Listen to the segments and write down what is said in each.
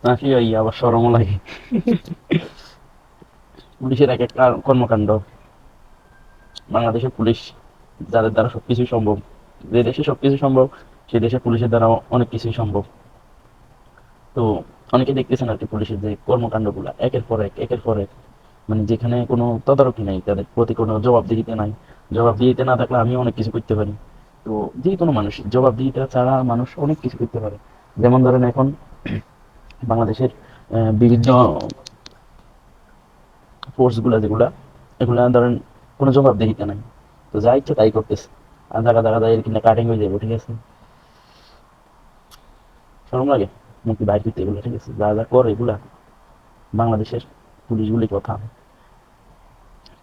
নাকি ওই আবার শরমও লাগে। পুলিশের এক একটা কর্মকাণ্ড, বাংলাদেশের পুলিশ যাদের দ্বারা সবকিছুই সম্ভব, যে দেশে সবকিছু সম্ভব সে দেশে পুলিশের দ্বারা অনেক কিছুই সম্ভব। তো অনেকে দেখতেছেন আর কি পুলিশের যে কর্মকাণ্ডগুলা একের পর এক একের পর এক, মানে যেখানে কোনো তদারকি নাই, তাদের প্রতি কোনো জবাবদিহিতা নাই। জবাবদিহিতা না থাকলে আমি অনেক কিছু করতে পারি। তো যে কোনো মানুষ জবাবদিহিতা ছাড়া মানুষ অনেক কিছু করতে পারে। যেমন ধরেন এখন বাংলাদেশের বিভিন্ন ফোর্স গুলা যেগুলা, এগুলা ধরেন কোনো জবাবদিহিতা নাই, তো যা ইচ্ছে তাই করতেছে। আর জায়গা জায়গা যায় কিনা কাটিং হয়ে যাবে, ঠিক আছে, শরম লাগে মুক্তি বাইর করতে এগুলো, ঠিক আছে, যা যা করে এগুলা বাংলাদেশের পুলিশগুলি কথা,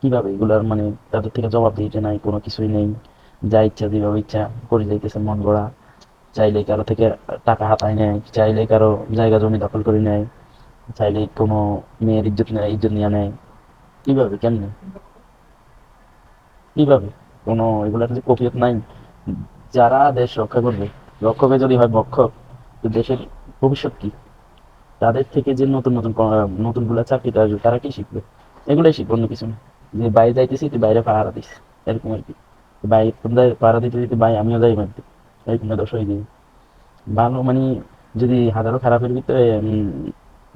কিভাবে এগুলার মানে তাদের থেকে জবাব দিতে নাই, কোনো কিছুই নেই, যা ইচ্ছা যেভাবে ইচ্ছা করে যাইতেছে মন গড়া। চাইলে কারো থেকে টাকা হাতায় নেয়, চাইলে কারো জায়গা জমি দখল করে নেয়, চাইলে কোনো মেয়ের ইজ্জত নেয়, ইজ্জত নিয়ে নেয়। কিভাবে, কেমনে, কিভাবে? কোনো এগুলার যে কফিয়ত নাই। যারা দেশ রক্ষা করবে, রক্ষকে যদি হয় ভক্ষক, তো দেশের ভবিষ্যৎ কি? তাদের থেকে যে নতুন নতুন নতুন গুলা চাকরিতে আসবে তারা কি শিখবে? এগুলাই শিখবে, অন্য কিছু না। যে বাইরে যাইতেছি তুই বাইরে পাহারা দিস, এরকম আর কি। বাইরে পাহারা দিতে দিতে ভাই আমিও যাই মারতে, এরকম দোষ হয়ে যাবে। ভালো মানে যদি হাজারো খারাপের ভিতরে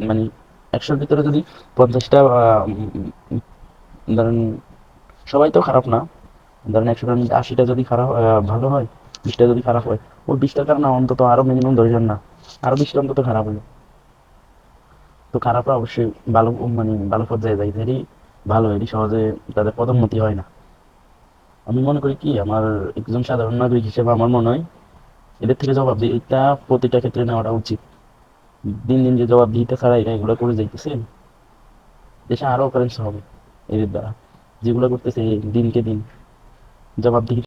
মানে 100-র ভিতরে যদি 50টা ধরেন, সবাই তো খারাপ না, ধরেন 100টার মধ্যে 80টা যদি খারাপ ভালো হয়, 20টা যদি খারাপ হয়, ওই 20টার কারণে অন্তত আরো মিনিমাম ধরে না, আরো 20টা অন্তত খারাপ হলো। তো খারাপরা অবশ্যই ভালো মানে ভালো পর্যায়ে যায়, এরই ভালো, এরই সহজে তাদের পদোন্নতি হয় না। আমি মনে করি কি, আমার একজন সাধারণ নাগরিক হিসেবে আমার মনে হয় এদের থেকে জবাবদিহিতা প্রতিটা ক্ষেত্রে নেওয়াটা উচিত। দিন দিন যে জবাবদিহিতা ছাড়া এরা এগুলো করে যাইতেছে, দেশে আরো অকারেন্স হবে এদের দ্বারা, যেগুলো করতেছে দিনকে দিন জবাবদিহি